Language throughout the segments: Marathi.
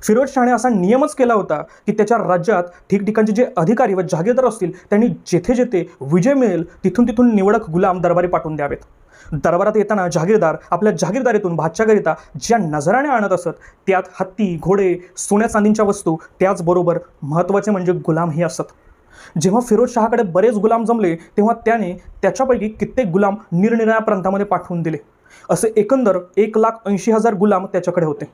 फिरोज शहाने असा नियमच केला होता की त्याच्या राज्यात ठिकठिकाणचे जे अधिकारी व जहागीरदार असतील त्यांनी जेथे जेथे विजय मिळेल तिथून तिथून निवडक गुलाम दरबारी पाठवून द्यावेत. दरबारात येताना जहागीरदार आपल्या जहागीरदारीतून बादशाहकरिता ज्या नजराने आणत असत त्यात हत्ती, घोडे, सोन्या चांदीच्या वस्तू, त्याचबरोबर महत्त्वाचे म्हणजे गुलामही असत. जेव्हा फिरोज शहाकडे बरेच गुलाम जमले तेव्हा त्याने त्याच्यापैकी कित्येक गुलाम निरनिराळ्या प्रांतामध्ये पाठवून दिले. असे एकंदर 1,80,000 गुलाम त्याच्याकडे होते.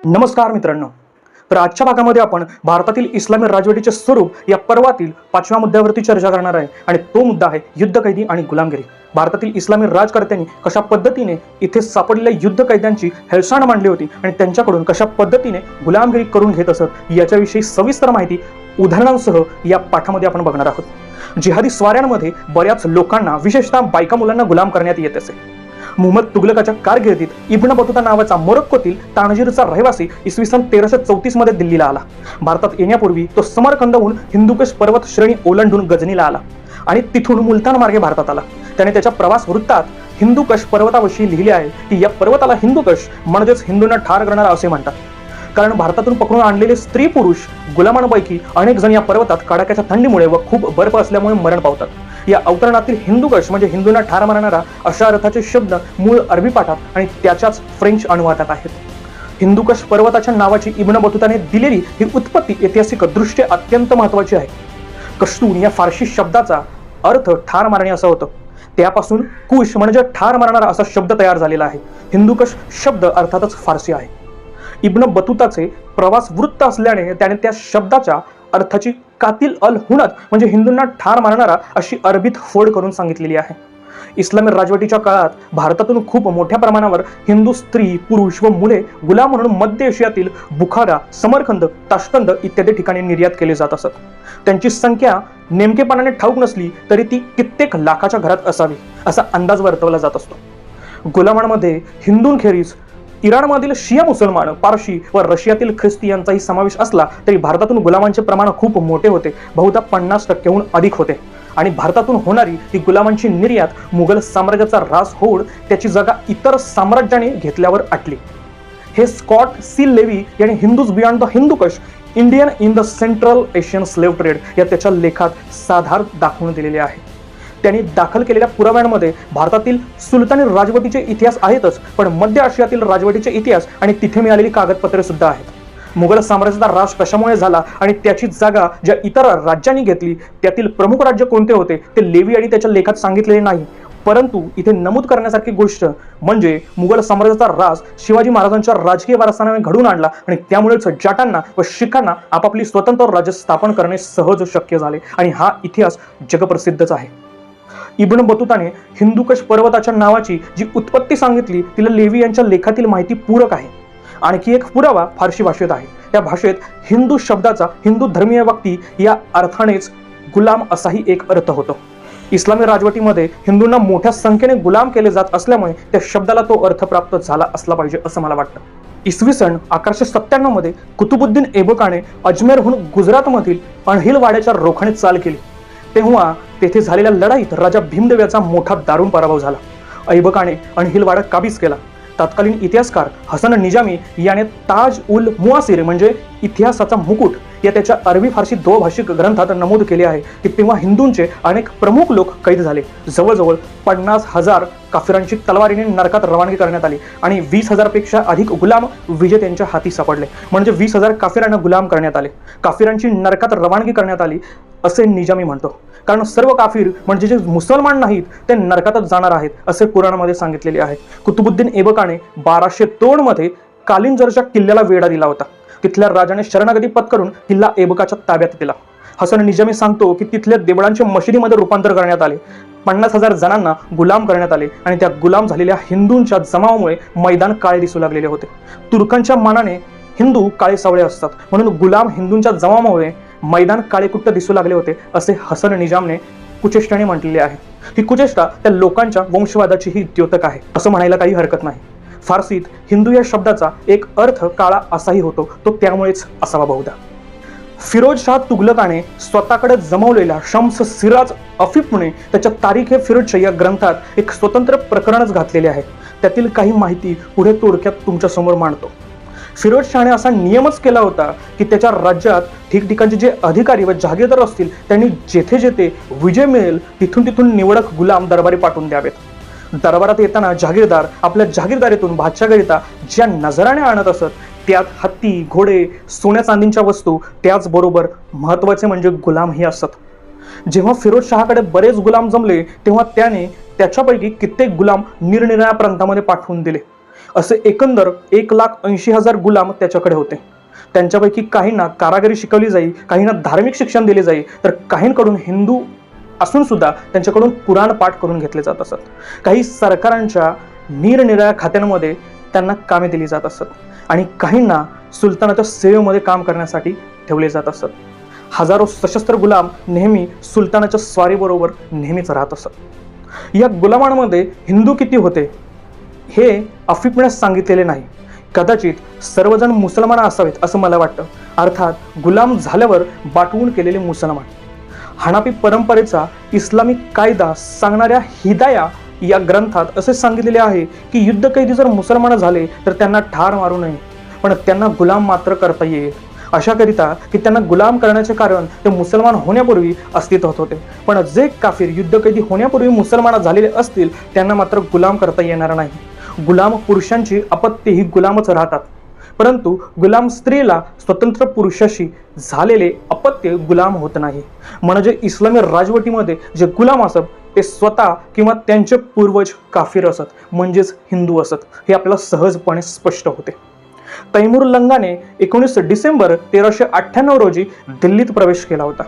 नमस्कार मित्रांनो, तर आजच्या भागामध्ये आपण भारतातील इस्लामी राजवटीचे स्वरूप या पर्वातील 5व्या मुद्द्यावरती चर्चा करणार आहे आणि तो मुद्दा आहे युद्धकैदी आणि गुलामगिरी. भारतातील इस्लामी राजकर्त्यांनी कशा पद्धतीने इथे सापडलेल्या युद्ध कैद्यांची हेळसांड मांडली होती आणि त्यांच्याकडून कशा पद्धतीने गुलामगिरी करून घेत असत याच्याविषयी सविस्तर माहिती उदाहरणांसह या पाठामध्ये आपण बघणार आहोत. जिहादी स्वाऱ्यांमध्ये बऱ्याच लोकांना विशेषतः बायका मुलांना गुलाम करण्यात येत असे. मुहम्मद तुगलकाच्या कारकिर्दीत इब्न बतुता नावाचा मोरोक्कोतील तांजीरचा रहिवासी इसवी सन 1334 मध्ये दिल्लीला आला. भारतात येण्यापूर्वी तो समरकंदहून हिंदुकुश पर्वत श्रेणी ओलांडून गजनीला आला आणि तिथून मुलतान मार्गे भारतात आला. त्याने त्याच्या प्रवास वृत्तात हिंदुकुश पर्वताविषयी लिहिले आहे की या पर्वताला हिंदुकुश म्हणजेच हिंदूंना ठार करणारा असे म्हणतात, कारण भारतातून पकडून आणलेले स्त्री पुरुष गुलामांपैकी अनेक जण या पर्वतात कडाक्याच्या थंडीमुळे व खूप बर्फ असल्यामुळे मरण पावतात. या अवतरणातील हिंदुकुश म्हणजे हिंदूंना ठार मारणारा अशा अर्थाचे शब्द मूळ अरबी पाठात आणि त्याच्याच फ्रेंच अनुवादात आहेत. हिंदुकुश पर्वताच्या नावाची इब्न बतुताने दिलेली ही उत्पत्ती ऐतिहासिक दृष्ट्या अत्यंत महत्त्वाची आहे. कश्तून या फारसी शब्दाचा अर्थ ठार मारणे असा होतो. त्यापासून कुश म्हणजे ठार मारणारा असा शब्द तयार झालेला आहे. हिंदुकुश शब्द अर्थातच फारसी आहे. इब्न बतुताचे प्रवास वृत्त असल्याने त्याने त्या शब्दाच्या अर्थाची कातिल अल हुनत म्हणजे हिंदूंना ठार मारणारा अशी अरबीत फोड करून सांगितलेली आहे. इस्लामी राजवटीच्या काळात भारतातून खूप मोठ्या प्रमाणावर हिंदू स्त्री, पुरुष व मुले गुलाम म्हणून मध्य एशियातील बुखारा, समरकंद, ताश्कंद इत्यादी ठिकाणी निर्यात केले जात असत. त्यांची संख्या नेमकेपणाने ठाऊक नसली तरी ती कित्येक लाखाच्या घरात असावी असा अंदाज वर्तवला जात असतो. गुलामांमध्ये हिंदूंखेरीज इराणमधील शिया मुसलमान, पारशी व रशियातील ख्रिस्ती यांचाही समावेश असला तरी भारतातून गुलामांचे प्रमाण खूप मोठे होते, बहुधा 50%हून अधिक होते. आणि भारतातून होणारी ही गुलामांची निर्यात मुघल साम्राज्याचा ऱ्हास होऊन त्याची जागा इतर साम्राज्याने घेतल्यावर आटली. हे स्कॉट सी लेवी यांनी Hindus beyond the Hindu Kush Indian in the central Asian slave trade या त्याच्या लेखात साधार दाखवून दिलेले आहे. त्यांनी दाखल केलेल्या पुराव्यांमध्ये भारतातील सुलतानी राजवटीचे इतिहास आहेतच, पण मध्य आशियातील राजवटीचे इतिहास आणि तिथे मिळालेली कागदपत्रे सुद्धा आहेत. मुघल साम्राज्याचा ऱ्हास कशामुळे झाला आणि त्याची जागा ज्या इतर राज्यांनी घेतली त्यातील प्रमुख राज्य कोणते होते ते लेवी आणि त्याच्या लेखात सांगितलेले नाही. परंतु इथे नमूद करण्यासारखी गोष्ट म्हणजे मुघल साम्राज्याचा ऱ्हास शिवाजी महाराजांच्या राजकीय वारसाने घडून आणला आणि त्यामुळेच जाटांना व शीखांना आपापली स्वतंत्र राज्य स्थापन करणे सहज शक्य झाले आणि हा इतिहास जगप्रसिद्धच आहे. इब्न बतुताने हिंदुकुश पर्वताच्या नावाची जी उत्पत्ती सांगितली तिला लेवी यांच्या लेखातील माहिती पूरक आहे. आणखी एक पुरावा फारसी भाषेत आहे. त्या भाषेत हिंदू शब्दाचा हिंदू धर्मीय व्यक्ती या अर्थानेच गुलाम असाही एक अर्थ होतो. इस्लामी राजवटीमध्ये हिंदूंना मोठ्या संख्येने गुलाम केले जात असल्यामुळे त्या शब्दाला तो अर्थ प्राप्त झाला असला पाहिजे असं मला वाटतं. इसवी सन 1197 मध्ये कुतुबुद्दीन ऐबकाने अजमेरहून गुजरातमधील अणहिलवाड्याच्या रोखाने चाल केली. तेव्हा तेथे झालेल्या लढाईत राजा भीमदेव याचा मोठा दारुण पराभव झाला. ऐबकाने अणहिलवाडा काबीज केला. तत्कालीन इतिहासकार हसन निजामी याने ताज उल मुआसिर म्हणजे इतिहासाचा मुकुट या त्याच्या अरबी फारसी द्वैभाषिक ग्रंथात नमूद केले आहे की तेव्हा हिंदूंचे अनेक प्रमुख लोक कैद झाले. जवळजवळ 50,000 काफिरांची तलवारीने नरकात रवानगी करण्यात आली आणि 20,000 पेक्षा अधिक गुलाम विजेत्यांच्या हाती सापडले. म्हणजे 20,000 काफिरांना गुलाम करण्यात आले, काफिरांची नरकात रवानगी करण्यात आली असे निजामी म्हणतो. कारण सर्व काफिर म्हणजे जे मुसलमान नाहीत ते नरकातच जाणार आहेत असे कुराणामध्ये सांगितलेले आहे. कुतुबुद्दीन ऐबकाने 1202 मध्ये कालिंजरच्या किल्ल्याला वेढा दिला होता. तिथल्या राजाने शरणागती पत्करून किल्ला ऐबकाच्या ताब्यात दिला. हसन निजामी सांगतो की तिथल्या देवळांचे मशिदीमध्ये रूपांतर करण्यात आले, 50,000 जणांना गुलाम करण्यात आले आणि त्या गुलाम झालेल्या हिंदूंच्या जमावामुळे मैदान काळे दिसू लागलेले होते. तुर्कांच्या मानाने हिंदू काळे सावळे असतात म्हणून गुलाम हिंदूंच्या जमावामुळे मैदान काळेकुट्ट दिसू लागले होते असे हसन निजामने कुचेष्टाने म्हटलेले आहे. ही कुचेष्टा त्या लोकांच्या वंशवादाची ही द्योतक आहे असं म्हणायला काही हरकत नाही. फारसीत हिंदू या शब्दाचा एक अर्थ काळा असाही होतो, तो त्यामुळेच असावा बहुधा. फिरोज शाह तुगलकाने स्वतःकडे जमवलेल्या शम्स सिराज अफीफने त्याच्या तारीख ए फिरोजशाह या ग्रंथात एक स्वतंत्र प्रकरणच घातलेले आहे. त्यातील काही माहिती पुढे थोडक्यात तुमच्यासमोर मांडतो. फिरोज शहाने असा नियमच केला होता की त्याच्या राज्यात ठिकठिकाणचे जे अधिकारी व जहागीरदार असतील त्यांनी जेथे जेथे विजय मिळेल तिथून तिथून निवडक गुलाम दरबारी पाठवून द्यावेत. दरबारात येताना जहागीरदार आपल्या जहागीरदारीतून बादशाहकरिता ज्या नजराने आणत असत त्यात हत्ती, घोडे, सोन्या चांदीच्या वस्तू, त्याचबरोबर महत्त्वाचे म्हणजे गुलामही असत. जेव्हा फिरोज शहाकडे बरेच गुलाम जमले तेव्हा त्याने त्याच्यापैकी कित्येक गुलाम निरनिराळ्या प्रांतामध्ये पाठवून दिले. असे एकंदर 1,80,000 गुलाम त्याच्याकडे होते. त्यांच्यापैकी काहींना कारागिरी शिकवली जाई, काहींना धार्मिक शिक्षण दिले जाई, तर काहींकडून हिंदू असून सुद्धा त्यांच्याकडून पुराण पाठ करून घेतले जात असत. काही सरकारांच्या निरनिराळ्या खात्यांमध्ये त्यांना कामे दिली जात असत आणि काहींना सुलतानाच्या सेवेमध्ये काम करण्यासाठी ठेवले जात असत. हजारो सशस्त्र गुलाम नेहमी सुलतानाच्या स्वारीबरोबर नेहमीच राहत असत. या गुलामांमध्ये हिंदू किती होते हे अफीपण्यास सांगितलेले नाही. कदाचित सर्वजण मुसलमान असावेत असं मला वाटतं. अर्थात गुलाम झाल्यावर बाटवून केलेले मुसलमान. हनाफी परंपरेचा इस्लामिक कायदा सांगणाऱ्या हिदाया या ग्रंथात असे सांगितलेले आहे की युद्धकैदी जर मुसलमान झाले तर त्यांना ठार मारू नये, पण त्यांना गुलाम मात्र करता येईल. अशाकरिता की त्यांना गुलाम करण्याचे कारण ते मुसलमान होण्यापूर्वी अस्तित्वात होते, पण जे काफिर युद्धकैदी होण्यापूर्वी मुसलमान झालेले असतील त्यांना मात्र गुलाम करता येणार नाही. गुलाम पुरुषांची अपत्ये ही गुलामच राहतात, परंतु गुलाम स्त्रीला स्वतंत्र पुरुषाशी झालेले अपत्य गुलाम होत नाही. म्हणजे इस्लामी राजवटीमध्ये जे गुलाम असत ते स्वतः किंवा त्यांचे पूर्वज काफिर असत, म्हणजेच हिंदू असत. हे आपल्याला सहजपणे स्पष्ट होते. तैमूर लंगाने 19 डिसेंबर 1398 रोजी दिल्लीत प्रवेश केला होता.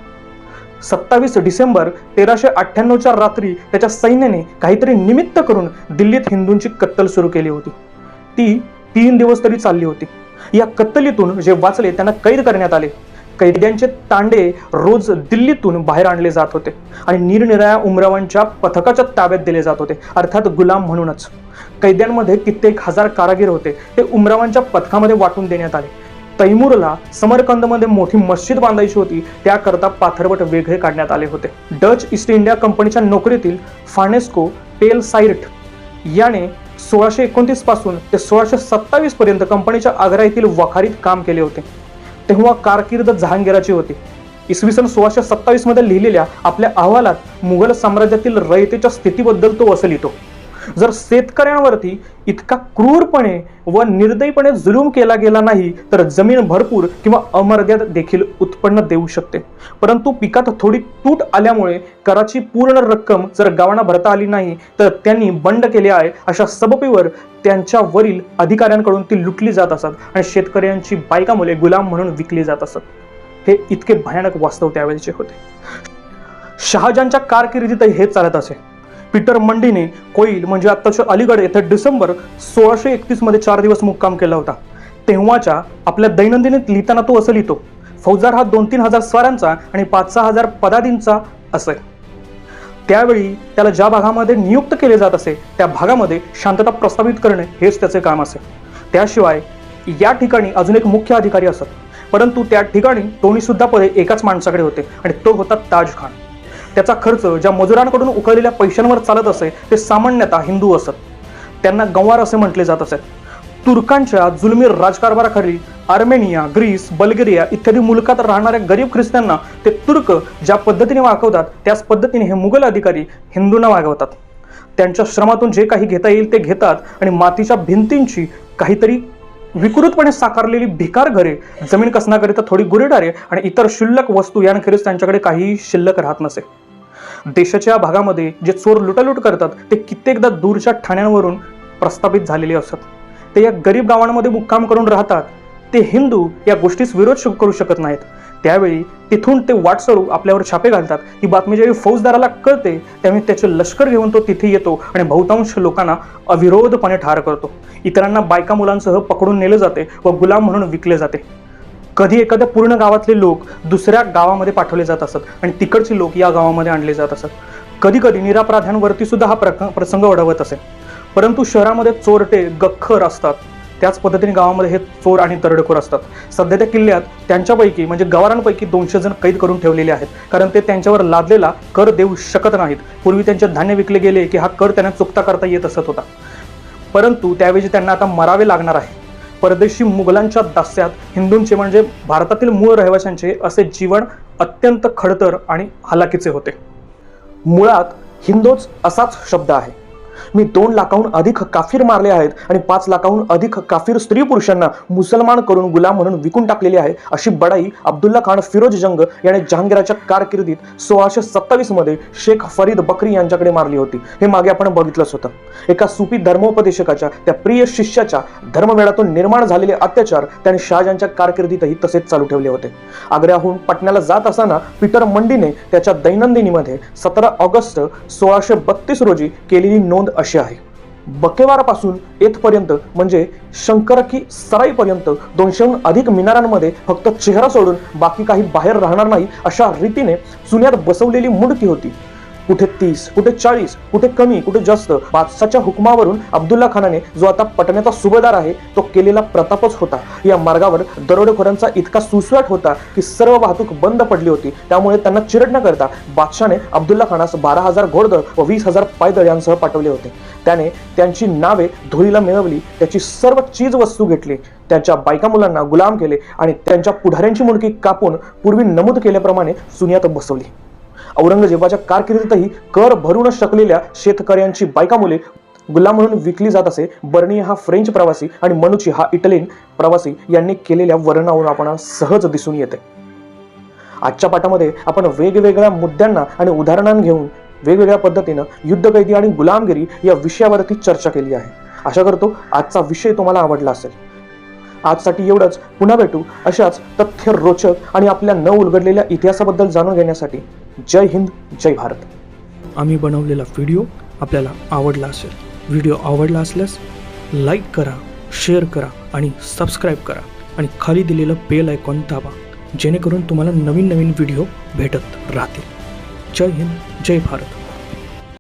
27 डिसेंबर 1398च्या रात्री त्याच्या सैन्याने काहीतरी निमित्त करून दिल्लीत हिंदूंची कत्तल सुरू केली होती. ती 3 दिवस तरी चालली होती. या कत्तलीतून जे वाचले त्यांना कैद करण्यात आले. कैद्यांचे तांडे रोज दिल्लीतून बाहेर आणले जात होते आणि निरनिराळ्या उमरावांच्या पथकाच्या ताब्यात दिले जात होते, अर्थात गुलाम म्हणूनच. कैद्यांमध्ये कित्येक हजार कारागीर होते, ते उमरावांच्या पथकामध्ये वाटून देण्यात आले. तैमूरला समरकंदमध्ये मोठी मस्जिद बांधायची होती, त्याकरता पाथरवट वेगळे काढण्यात आले होते. डच ईस्ट इंडिया कंपनीच्या नोकरीतील फानेस्को पेलसाइर्ट याने 1629 पासून ते 1627 पर्यंत कंपनीच्या आग्रा येथील वखारीत काम केले होते. तेव्हा कारकीर्द जहांगीराची होती. इसवी सन 1627 मध्ये लिहिलेल्या आपल्या अहवालात मुघल साम्राज्यातील रयतेच्या स्थितीबद्दल तो असं लिहितो: जर शेतकऱ्यांवरती इतका क्रूरपणे व निर्दयीपणे जुलूम केला गेला नाही तर जमीन भरपूर किंवा अमर्याद देखील उत्पन्न देऊ शकते, परंतु पिकात थोडी तूट आल्यामुळे कराची पूर्ण रक्कम जर गावांना भरता आली नाही तर त्यांनी बंड केले आहे अशा सबबीवर त्यांच्या वरील अधिकाऱ्यांकडून ती लुटली जात असत आणि शेतकऱ्यांची बायका मुले गुलाम म्हणून विकली जात असत. हे इतके भयानक वास्तव त्यावेळेचे होते. शहाजहानच्या कारकिर्दीत हे चालत असे. पीटर मंडीने कोईल म्हणजे आत्ताच्या अलीगड येथे डिसेंबर 1631 मध्ये 4 दिवस मुक्काम केला होता. तेव्हाच्या आपल्या दैनंदिनीत लिहिताना तो असं लिहितो: फौजदार हा 2-3 हजार स्वारांचा आणि 5-6 हजार पदाधींचा असे. त्यावेळी त्याला ज्या भागामध्ये नियुक्त केले जात असे त्या भागामध्ये शांतता प्रस्थापित करणे हेच त्याचे काम असे. त्याशिवाय या ठिकाणी अजून एक मुख्य अधिकारी असत, परंतु त्या ठिकाणी दोन्ही सुद्धा पदे एकाच माणसाकडे होते आणि तो होता ताज खान. त्याचा खर्च ज्या मजुरांकडून उकळलेल्या पैशांवर चालत असे ते सामान्यतः हिंदू असत. त्यांना गंवार असे म्हटले जात असे. तुर्कांच्या जुलमी राजकारभाराखाली आर्मेनिया, ग्रीस, बल्गेरिया इत्यादी मुलकात राहणाऱ्या गरीब ख्रिस्त्यांना ते तुर्क ज्या पद्धतीने वागवतात त्याच पद्धतीने हे मुघल अधिकारी हिंदूंना वागवतात. त्यांच्या श्रमातून जे काही घेता येईल ते घेतात आणि मातीच्या भिंतींची काहीतरी विकृतपणे साकारलेली भिकार घरे, जमीन कसण्याकरिता थोडी गुरेढारे आणि इतर क्षुल्लक वस्तू यांखेरीज त्यांच्याकडे काही शिल्लक राहत नसे. देशाच्या भागामध्ये जे चोर लुटालूट करतात ते कित्येकदा दूरच्या ठाण्यांवरून प्रस्थापित झालेले असतात. ते या गरीब गावांमध्ये मुक्काम करून राहतात. ते हिंदू या गोष्टीस विरोध करू शकत नाहीत. त्यावेळी तिथून ते वाटसरू आपल्यावर छापे घालतात. ही बातमी जेव्हा फौजदाराला कळते त्यावेळी त्याचे लष्कर घेऊन तो तिथे येतो आणि बहुतांश लोकांना अविरोधपणे ठार करतो. इतरांना बायका मुलांसह पकडून नेले जाते व गुलाम म्हणून विकले जाते. कधी एखाद्या पूर्ण गावातले लोक दुसऱ्या गावामध्ये पाठवले जात असत आणि तिकडचे लोक या गावामध्ये आणले जात असत. कधी कधी निरापराध्यांवरती सुद्धा हा प्रसंग ओढवत असे. परंतु शहरामध्ये चोरटे गख्खर असतात, त्याच पद्धतीने गावामध्ये हे चोर आणि दरोडेखोर असतात. सध्या त्या किल्ल्यात त्यांच्यापैकी म्हणजे गवारांपैकी 200 जण कैद करून ठेवलेले आहेत, कारण ते त्यांच्यावर लादलेला कर देऊ शकत नाहीत. पूर्वी त्यांचे धान्य विकले गेले की हा कर त्यांना चुकता करता येत असत होता. परंतु त्याऐवजी त्यांना आता मरावे लागणार आहे. परदेशी मुघलांच्या दास्यात हिंदूंचे म्हणजे भारतातील मूळ रहिवाशांचे असे जीवन अत्यंत खडतर आणि हलाखीचे होते. मुळात हिंदोच असाच शब्द आहे. मी 2 लाखाहून अधिक काफिर मारले आहेत आणि 5 लाखाहून अधिक काफिर स्त्री पुरुषांना मुसलमान करून गुलाम म्हणून विकून टाकलेली आहे, अशी बडाई अब्दुल्ला खान फिरोज जंग याने जहांगीरच्या कारकिर्दीत 1627 मध्ये शेख फरीद बकरी यांच्याकडे मारली होती. हे मागे आपण बघितलंच होतं. एका सुफी धर्मोपदेशकाच्या त्या प्रिय शिष्याच्या धर्मवेळातून निर्माण झालेले अत्याचार त्याने शहाजहानच्या कारकिर्दीतही तसेच चालू ठेवले होते. आग्र्याहून पटण्याला जात असताना पीटर मंडीने त्याच्या दैनंदिनीमध्ये 17 ऑगस्ट 1632 रोजी केलेली नोंद अशी आहे. बकेवारापासून येथपर्यंत म्हणजे शंकरकी सराईपर्यंत 200हून अधिक मिनारांमध्ये फक्त चेहरा सोडून बाकी काही बाहेर राहणार नाही अशा रीतीने चुन्यात बसवलेली मुंडकी होती. कुठे 30, कुठे 40, कुठे कमी, कुठे जास्त. बादशाच्या हुकमावरून अब्दुल्ला खानाने जो आता पटण्याचा सुभेदार आहे तो केलेला प्रतापच होता. या मार्गावर दरोडेखोरांचा इतका सुसवाट होता की सर्व वाहतूक बंद पडली होती. त्यामुळे त्यांना चिरड न करता बादशाने अब्दुल्ला खानास 12,000 घोडदळ व 20,000 पायदळ यांसह पाठवले होते. त्याने त्यांची नावे धुळीला मिळवली, त्याची सर्व चीज वस्तू घेतली, त्यांच्या बायका मुलांना गुलाम केले आणि त्यांच्या पुढाऱ्यांची मुंडकी कापून पूर्वी नमूद केल्याप्रमाणे चुन्यात बसवली. औरंगजेबाच्या कारकिर्दीतही कर भरू न शकलेल्या शेतकऱ्यांची बायका मुले गुलाम म्हणून विकली जात असे. बर्निया हा फ्रेंच प्रवासी आणि मनुची हा इटालियन प्रवासी यांनी केलेल्या वर्णनावरून आपण सहज दिसून येते. आजच्या पाठामध्ये आपण वेगवेगळ्या मुद्द्यांना आणि उदाहरणांना घेऊन वेगवेगळ्या पद्धतीनं युद्धकैदी आणि गुलामगिरी या विषयावरती चर्चा केली आहे. आशा करतो आजचा विषय तुम्हाला आवडला असेल. आजसाठी एवढंच. पुन्हा भेटू अशाच तथ्य रोचक आणि आपल्या न उलगडलेल्या इतिहासाबद्दल जाणून घेण्यासाठी. जय हिंद, जय भारत. आम्ही बनवलेला व्हिडिओ आपल्याला आवडला असेल. व्हिडिओ आवडला असल्यास लाईक करा, शेअर करा आणि सबस्क्राईब करा आणि खाली दिलेलं बेल आयकॉन दाबा, जेणेकरून तुम्हाला नवीन नवीन व्हिडिओ भेटत राहतील. जय हिंद, जय भारत.